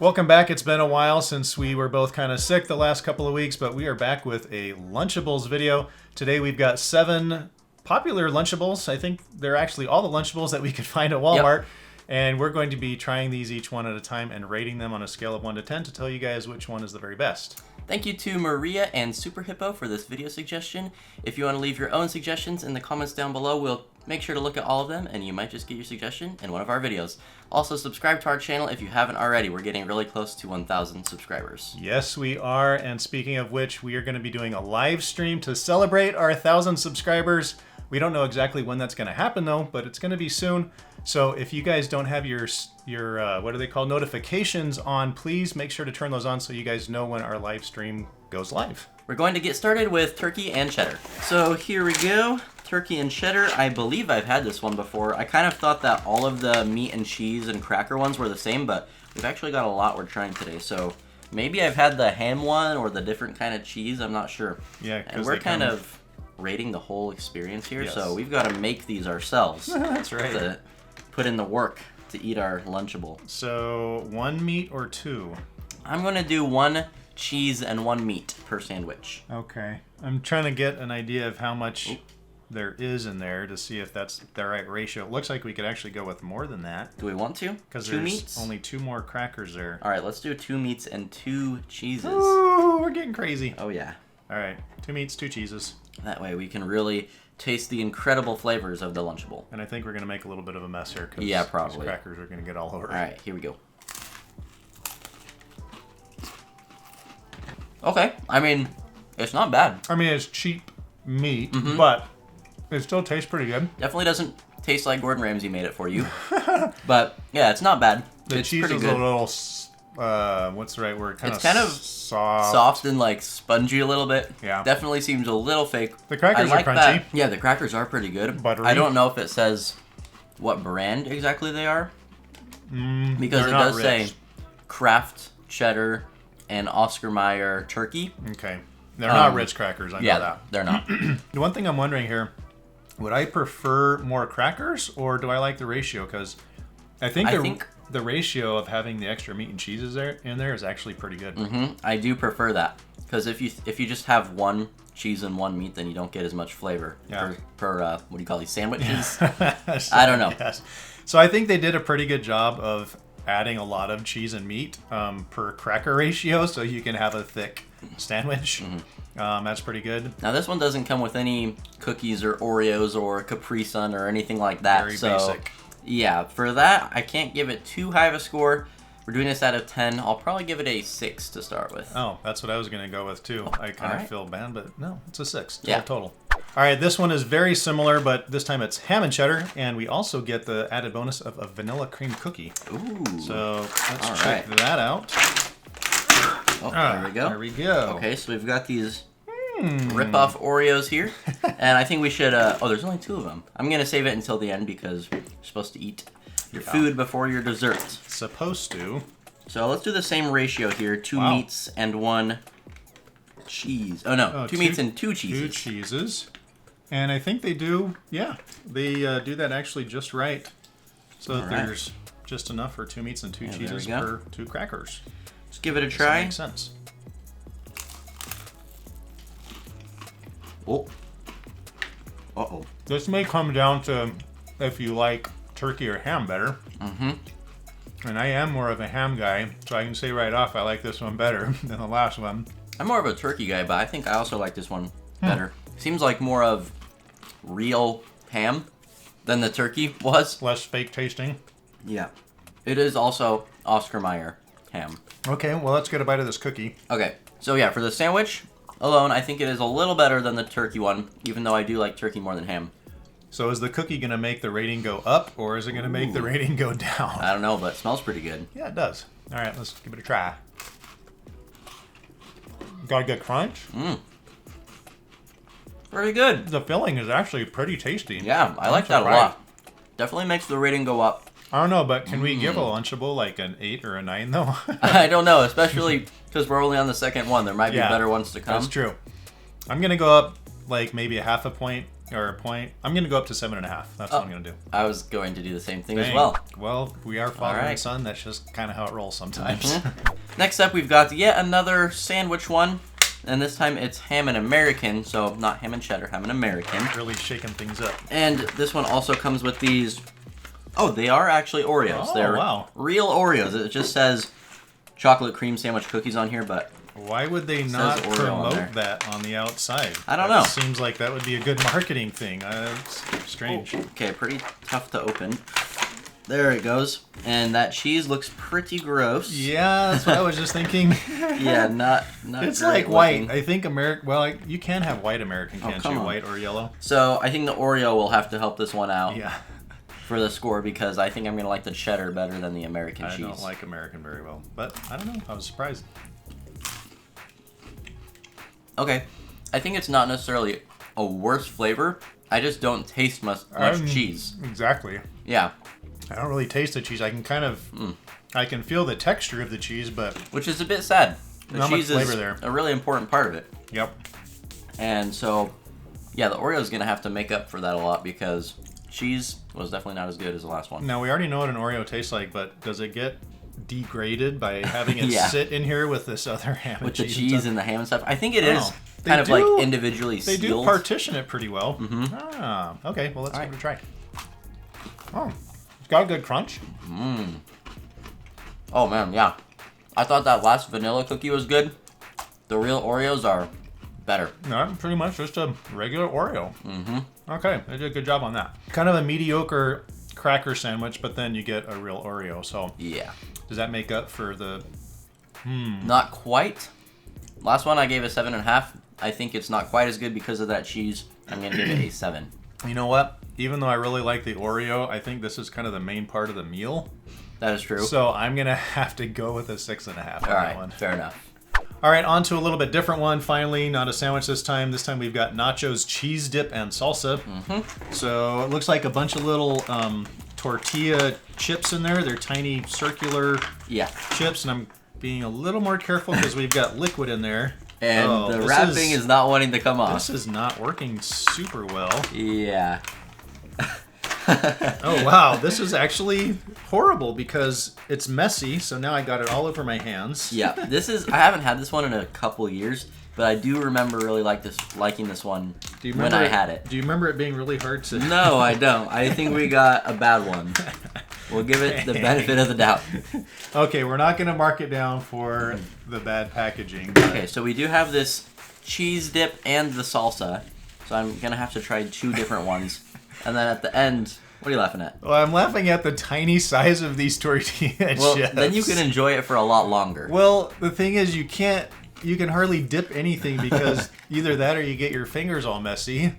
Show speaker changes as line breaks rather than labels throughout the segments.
Welcome back. It's been a while since we were both kind of sick the last couple of weeks, but we are back with a Lunchables video. Today we've got 7 popular Lunchables. I think they're actually all the Lunchables that we could find at Walmart. Yep. And we're going to be trying these each one at a time and rating them on a scale of 1 to 10 to tell you guys which one is the very best.
Thank you to Maria and Super Hippo for this video suggestion. If you want to leave your own suggestions in the comments down below, we'll make sure to look at all of them, and you might just get your suggestion in one of our videos. Also, subscribe to our channel if you haven't already. We're getting really close to 1,000 subscribers.
Yes, we are. And speaking of which, we are going to be doing a live stream to celebrate our 1,000 subscribers. We don't know exactly when that's going to happen, though, but it's going to be soon. So if you guys don't have your what are they called, notifications on, please make sure to turn those on so you guys know when our live stream goes live.
We're going to get started with turkey and cheddar. So here we go. Turkey and cheddar. I believe I've had this one before. I kind of thought that all of the meat and cheese and cracker ones were the same, but we've actually got a lot we're trying today. So maybe I've had the ham one or the different kind of cheese. I'm not sure.
Yeah,
and we're kind of rating the whole experience here,
yes.
So we've got to make these ourselves.
That's right.
To put in the work to eat our Lunchable.
So 1 meat or 2?
I'm going to do 1 cheese and 1 meat per sandwich.
Okay. I'm trying to get an idea of how much there is in there to see if that's the right ratio. It looks like we could actually go with more than that.
Do we want to?
Because
2
there's
meats?
only 2 more crackers there.
All right, let's do 2 meats and 2 cheeses.
Ooh, we're getting crazy.
Oh, yeah.
All right. 2 meats, 2 cheeses.
That way we can really taste the incredible flavors of the Lunchable.
And I think we're going to make a little bit of a mess here.
Yeah, probably.
These crackers are going to get all over.
All right, here we go. Okay, I mean, it's not bad.
I mean, it's cheap meat, but it still tastes pretty good.
Definitely doesn't taste like Gordon Ramsay made it for you. But, yeah, it's not bad.
The cheese is a little, what's the right word?
It's kind of
soft.
Soft and, like, spongy a little bit.
Yeah.
Definitely seems a little fake.
The crackers
I like
are crunchy.
that. Yeah, the crackers are pretty good.
Buttery.
I don't know if it says what brand exactly they are. Because it does say Kraft cheddar and Oscar Mayer turkey.
Okay. They're not Ritz crackers, I know that.
They're not.
The one thing I'm wondering here, would I prefer more crackers or do I like the ratio? Because I think the ratio of having the extra meat and cheeses in there is actually pretty good.
I do prefer that. Because if you just have 1 cheese and 1 meat, then you don't get as much flavor per what do you call these, sandwiches? I don't know.
Yes. So I think they did a pretty good job of adding a lot of cheese and meat per cracker ratio so you can have a thick sandwich. That's pretty good.
Now this one doesn't come with any cookies or Oreos or Capri Sun or anything like that.
Very basic.
Yeah, for that I can't give it too high of a score. We're doing this out of 10. I'll probably give it a 6 to start with.
Oh, that's what I was going to go with too. I kind of feel bad, but no, it's a 6.
Yeah.
Total. All right, this one is very similar, but this time it's ham and cheddar, and we also get the added bonus of a vanilla cream cookie.
Ooh.
So let's check that out.
Oh, there we go.
There we go.
Okay, so we've got these rip-off Oreos here, and I think we should, oh, there's only 2 of them. I'm going to save it until the end because you're supposed to eat your food before your dessert.
Supposed to.
So let's do the same ratio here, 2 meats and 1 cheese. Oh, no, 2 meats and 2 cheeses.
2 cheeses. And I think they do, they do that actually just right. So that there's just enough for 2 meats and 2 cheeses per 2 crackers.
Let's give it a try.
That makes sense.
Oh. Uh-oh.
This may come down to if you like turkey or ham better. And I am more of a ham guy, so I can say right off I like this one better than the last one.
I'm more of a turkey guy, but I think I also like this one better. Seems like more of real ham than the turkey was.
Less fake tasting.
Yeah. It is also Oscar Mayer ham.
Okay, well, let's get a bite of this cookie.
Okay, so yeah, for the sandwich alone, I think it is a little better than the turkey one, even though I do like turkey more than ham.
So is the cookie going to make the rating go up, or is it going to make the rating go down?
I don't know, but it smells pretty good.
Yeah, it does. All right, let's give it a try. Got a good crunch.
Pretty good.
The filling is actually pretty tasty.
Yeah, I like that a lot. Definitely makes the rating go up.
I don't know, but can we give a Lunchable like an 8 or a 9 though?
I don't know, especially because we're only on the second one. There might be better ones to come.
That's true. I'm going to go up like maybe a half a point or a point. I'm going to go up to 7.5. That's what I'm going to do.
I was going to do the same thing as
Dang.
well.
Well, we are father
All right.
and son. That's just kind of how it rolls sometimes.
Next up, we've got yet another sandwich one. And this time it's ham and American. So not ham and cheddar, ham and American.
Really shaking things up.
And this one also comes with these. Oh, they are actually Oreos.
Oh,
They're
wow.
real Oreos. It just says chocolate cream sandwich cookies on here, but
Why would they not
Oreo on there.
promote that on the outside?
I don't know.
Seems like that would be a good marketing thing. It's strange.
okay, pretty tough to open. There it goes. And that cheese looks pretty gross.
Yeah, that's what I was just thinking.
Yeah, not
It's
great
like white.
looking.
I think American. Well, you can have white American, can't
come
you?
on.
White or yellow.
So I think the Oreo will have to help this one out
Yeah,
for the score because I think I'm going to like the cheddar better than the American
I
cheese.
don't like American very well, but I don't know. I was surprised.
Okay, I think it's not necessarily a worse flavor. I just don't taste much cheese.
Exactly.
Yeah,
I don't really taste the cheese. I can kind of, I can feel the texture of the cheese, but
which is a bit sad. The
Not much
cheese
flavor
is
there.
a really important part of it.
yep.
And so, yeah, the Oreo is going to have to make up for that a lot because cheese was definitely not as good as the last one.
Now we already know what an Oreo tastes like, but does it get degraded by having it
Yeah.
sit in here with this other ham
With
and
the
cheese?
cheese and the ham and stuff. I think it is
Oh. They
kind of
do-
like individually
They do
sealed.
partition it pretty well. Ah, okay. Well, let's give it a try. Oh, it's got a good crunch.
Oh, man, yeah. I thought that last vanilla cookie was good. The real Oreos are better.
No, pretty much just a regular Oreo. Okay, they did a good job on that. Kind of a mediocre cracker sandwich, but then you get a real Oreo. So
Yeah.
does that make up for the?
Not quite. Last one I gave a 7.5. I think it's not quite as good because of that cheese. I'm going to give it a 7.
You know what? Even though I really like the Oreo, I think this is kind of the main part of the meal.
That is true.
So I'm gonna have to go with a 6.5 on
All
that
right,
one.
fair enough.
All right, on to a little bit different one. Finally, not a sandwich this time. This time we've got nachos, cheese dip, and salsa. So it looks like a bunch of little tortilla chips in there. They're tiny circular
Yeah.
chips, and I'm being a little more careful because we've got liquid in there.
And
Oh,
the
this
wrapping is not wanting to come off.
This is not working super well.
Yeah.
Oh wow, this is actually horrible because it's messy. So now I got it all over my hands.
Yeah. I haven't had this one in a couple years, but I do remember really liking this one
Do you
when
remember
I had it.
Do you remember it being really hard to?
No, I don't. I think we got a bad one. We'll give it the benefit of the doubt.
Okay, we're not gonna mark it down for the bad packaging. but-
Okay, so we do have this cheese dip and the salsa. So I'm going to have to try 2 different ones. And then at the end, what are you laughing at?
Well, I'm laughing at the tiny size of these tortilla
Well,
chips.
then you can enjoy it for a lot longer.
Well, the thing is, you can hardly dip anything because either that or you get your fingers all messy.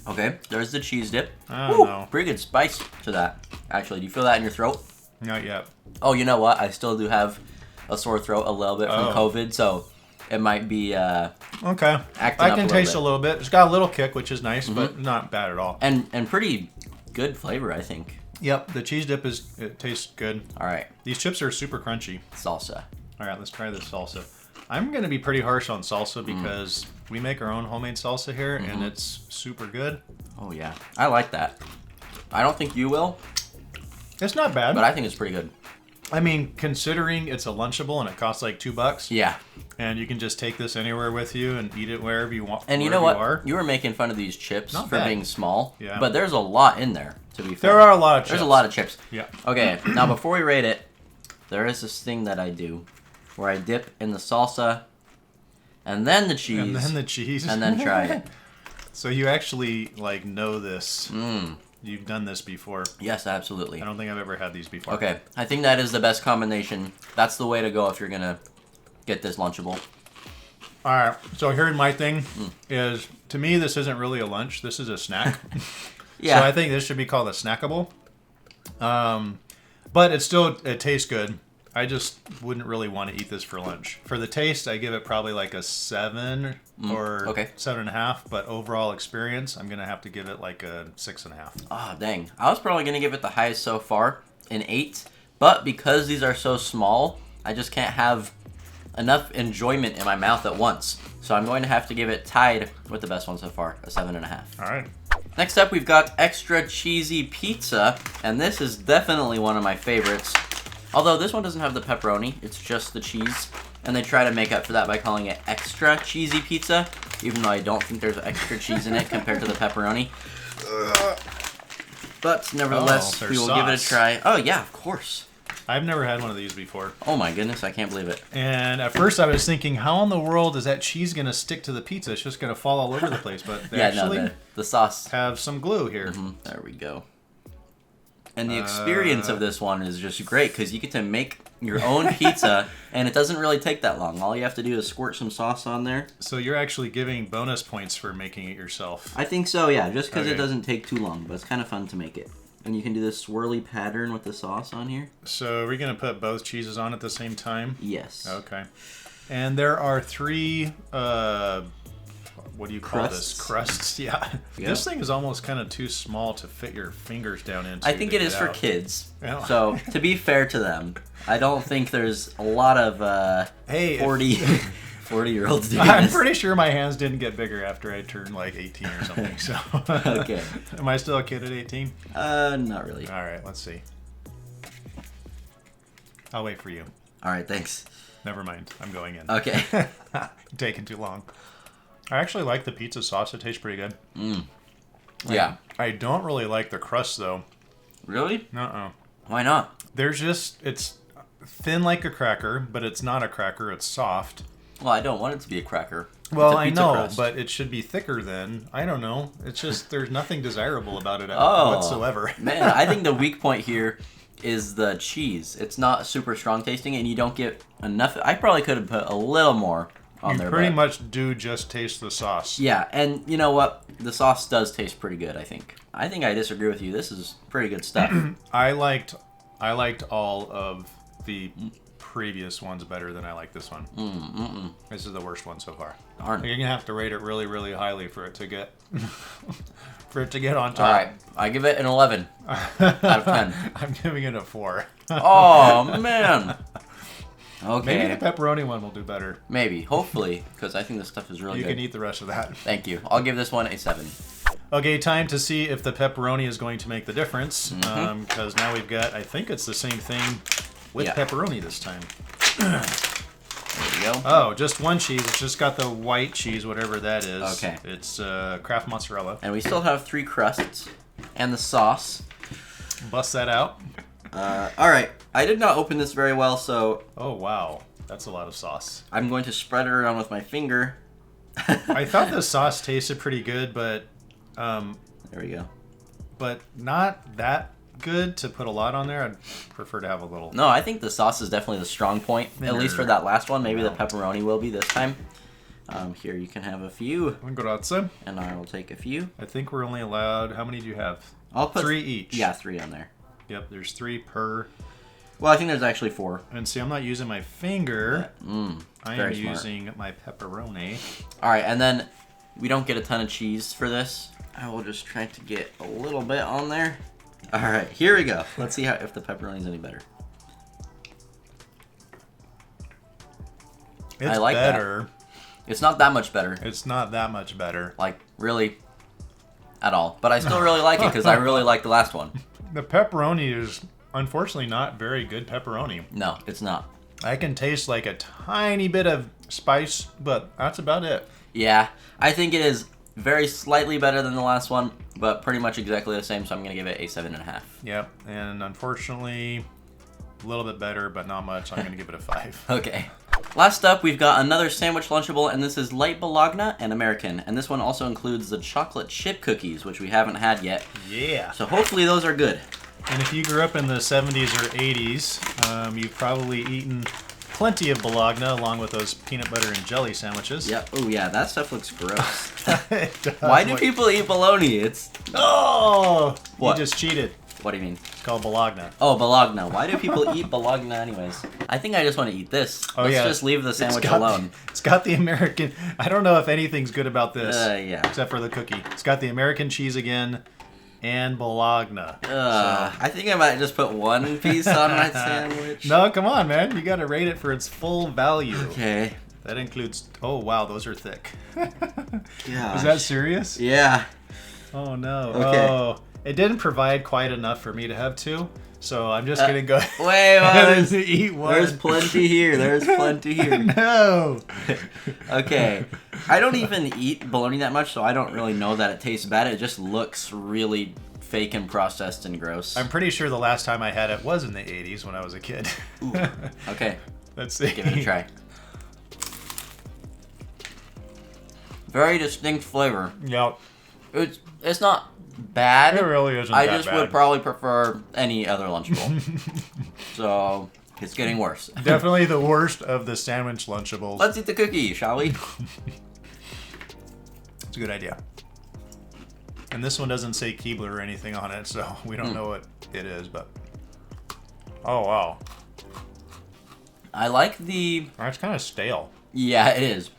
Okay, there's the cheese dip.
I don't know.
Pretty good spice to that. Actually, do you feel that in your throat?
Not yet.
Oh, you know what? I still do have a sore throat a little bit from
Oh.
COVID, so it might be
Okay.
Acting
I
up
can
a little
taste
bit.
a little bit. It's got a little kick, which is nice, but not bad at all.
and pretty good flavor, I think.
Yep, the cheese dip it tastes good.
All right,
These chips are super crunchy.
salsa.
All right, let's try this salsa. I'm going to be pretty harsh on salsa because we make our own homemade salsa here, and it's super good.
Oh yeah, I like that. I don't think you will,
It's not bad.
but I think it's pretty good.
I mean, considering it's a Lunchable and it costs like $2,
Yeah.
and you can just take this anywhere with you and eat it wherever you want.
And you know
wherever
what?
You
You were making fun of these chips
Not
for
bad.
being small.
Yeah.
But there's a lot in there, to be fair.
There are a lot of chips.
There's a lot of chips.
Yeah.
Okay, now before we rate it, there is this thing that I do where I dip in the salsa and then the cheese
And then the cheese.
and then try it.
So you actually like know this.
Mm.
You've done this before.
Yes, absolutely.
I don't think I've ever had these before.
Okay, I think that is the best combination. That's the way to go if you're going to get this Lunchable.
All right. So here's my thing is, to me, this isn't really a lunch. This is a snack.
Yeah.
So I think this should be called a snackable. But it tastes good. I just wouldn't really want to eat this for lunch. For the taste, I give it probably like a 7 or
okay.
7.5. But overall experience, I'm gonna have to give it like a 6.5.
Ah, dang. I was probably going to give it the highest so far, an 8. But because these are so small, I just can't have enough enjoyment in my mouth at once. So I'm going to have to give it tied with the best one so far, a 7.5.
All right.
Next up, we've got extra cheesy pizza, and this is definitely one of my favorites. Although this one doesn't have the pepperoni, it's just the cheese. And they try to make up for that by calling it extra cheesy pizza, even though I don't think there's extra cheese in it compared to the pepperoni. But nevertheless, we will give it a try. Oh yeah, of course.
I've never had one of these before.
Oh my goodness, I can't believe it.
And at first I was thinking, how in the world is that cheese going to stick to the pizza? It's just going to fall all over the place. But they actually
the sauce
have some glue here.
There we go. And the experience of this one is just great because you get to make your own pizza, and it doesn't really take that long. All you have to do is squirt some sauce on there.
So you're actually giving bonus points for making it yourself.
I think so, yeah, just because it doesn't take too long, but it's kind of fun to make it. And you can do this swirly pattern with the sauce on here.
So are we going to put both cheeses on at the same time?
Yes.
Okay. And there are 3... what do you call this? Crusts. Yeah. Yep. This thing is almost kind of too small to fit your fingers down into.
I think it is for kids.
Yeah.
So to be fair to them, I don't think there's a lot of 40-year-olds doing
I'm
this.
pretty sure my hands didn't get bigger after I turned like 18 or something. So.
Okay.
Am I still a kid at 18?
Not really.
All right. Let's see. I'll wait for you.
All right. Thanks.
Never mind. I'm going in.
Okay.
Taking too long. I actually like the pizza sauce. It tastes pretty good.
Yeah.
I don't really like the crust, though.
Really?
Uh-uh.
Why not?
It's thin like a cracker, but it's not a cracker. It's soft.
Well, I don't want it to be a cracker.
Well, I know, but it should be thicker then. I don't know. It's just, there's nothing desirable about it whatsoever.
Man, I think the weak point here is the cheese. It's not super strong tasting, and you don't get enough. I probably could have put a little more on there.
You pretty much do just taste the sauce.
Yeah, and you know what? The sauce does taste pretty good, I think. I think I disagree with you. This is pretty good stuff.
I liked all of the previous ones better than I like this one. This is the worst one so far.
Darn.
You're gonna have to rate it really, really highly for it to get on top.
All right, I give it an 11 out of 10.
I'm giving it a 4.
Oh man. Okay.
Maybe the pepperoni one will do better.
Maybe, hopefully, because I think this stuff is really good.
You can eat the rest of that.
Thank you. I'll give this one a 7.
Okay, time to see if the pepperoni is going to make the difference. Because now we've got, I think it's the same thing with pepperoni this time.
There we go.
Oh, just one cheese. It's just got the white cheese, whatever that is.
Okay.
It's Kraft mozzarella.
And we still have 3 crusts and the sauce.
Bust that out.
All right. I did not open this very well, so...
Oh, wow. That's a lot of sauce.
I'm going to spread it around with my finger.
I thought the sauce tasted pretty good, but...
there we go.
But not that good to put a lot on there. I'd prefer to have a little.
No, I think the sauce is definitely the strong point, at least for that last one. Maybe the pepperoni will be this time. Here, you can have a few.
Grazie.
And I will take a few.
I think we're only allowed... How many do you have?
I'll put
3 each.
Yeah, 3 on there.
Yep, there's 3 per...
Well, I think there's actually 4.
And see, I'm not using my finger. I am
smart.
using my pepperoni.
All right, and then we don't get a ton of cheese for this. I will just try to get a little bit on there. All right, here we go. Let's see if the pepperoni is any better.
It's
I like
better.
That. It's not that much better.
It's not that much better.
Like, really, at all. But I still really like it because I really like the last one.
The pepperoni is... Unfortunately, not very good pepperoni.
No, it's not.
I can taste like a tiny bit of spice, but that's about it.
Yeah, I think it is very slightly better than the last one, but pretty much exactly the same, so I'm going to give it a 7.5.
Yep, and unfortunately, a little bit better, but not much. I'm going to give it a 5.
Okay. Last up, we've got another sandwich Lunchable, and this is light Bologna and American. And this one also includes the chocolate chip cookies, which we haven't had yet.
Yeah.
So hopefully those are good.
And if you grew up in the 70s or 80s, you've probably eaten plenty of Bologna along with those peanut butter and jelly sandwiches.
Yep. Oh, yeah, that stuff looks gross.
It does.
Why do people eat bologna? It's...
Oh!
What?
You just cheated.
What do you mean?
It's called Bologna.
Oh, Bologna. Why do people eat Bologna anyways? I think I just want to eat this.
Oh,
Let's
yeah.
just leave the sandwich alone.
It's got the American... I don't know if anything's good about this.
Yeah.
Except for the cookie. It's got the American cheese again and Bologna.
I think I might just put one piece on my sandwich.
No, come on, man. You got to rate it for its full value.
Okay.
That includes... Oh, wow, those are thick.
Gosh.
Is that serious?
Yeah.
Oh, no.
Okay.
Oh, it didn't provide quite enough for me to have 2, so I'm just going to go
Wait,
ahead and eat 1.
There's plenty here. There's plenty here.
No.
Okay. I don't even eat bologna that much, so I don't really know that it tastes bad. It just looks really fake and processed and gross.
I'm pretty sure the last time I had it was in the 80s when I was a kid.
Ooh. Okay.
Let's see.
Give it a try. Very distinct flavor.
Yep.
It's not bad.
It really isn't
I
that
just
bad.
would probably prefer any other Lunchable. So, it's getting worse.
Definitely the worst of the sandwich Lunchables.
Let's eat the cookie, shall we?
It's a good idea. And this one doesn't say Keebler or anything on it, so we don't know what it is, but... Oh, wow.
I like the...
It's kind of stale.
Yeah, it is.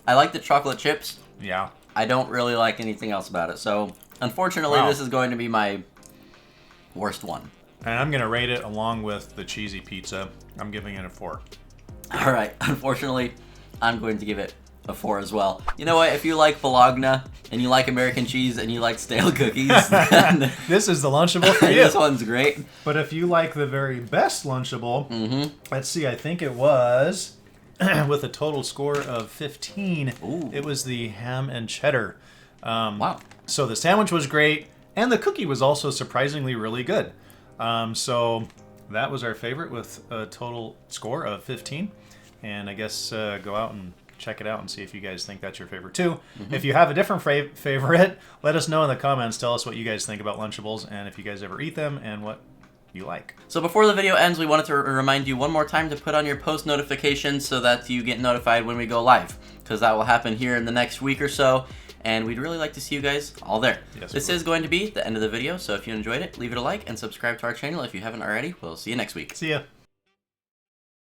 I like the chocolate chips.
Yeah.
I don't really like anything else about it. So, unfortunately,
Wow.
this is going to be my worst one.
And I'm going to rate it along with the cheesy pizza. I'm giving it a 4.
All right. Unfortunately, I'm going to give it a 4 as well. You know what? If you like Bologna and you like American cheese and you like stale cookies, then
This is the Lunchable for you.
this one's great.
But if you like the very best Lunchable, let's see, I think it was, with a total score of 15,
Ooh.
it was the ham and cheddar.
Wow.
So the sandwich was great, and the cookie was also surprisingly really good. So that was our favorite with a total score of 15. And I guess go out and check it out and see if you guys think that's your favorite too. If you have a different favorite, let us know in the comments. Tell us what you guys think about Lunchables and if you guys ever eat them and what you like.
So before the video ends, we wanted to remind you one more time to put on your post notifications so that you get notified when we go live, because that will happen here in the next week or so, and we'd really like to see you guys all there.
Yes,
This is going to be the end of the video, so if you enjoyed it, leave it a like and subscribe to our channel if you haven't already. We'll see you next week.
See ya.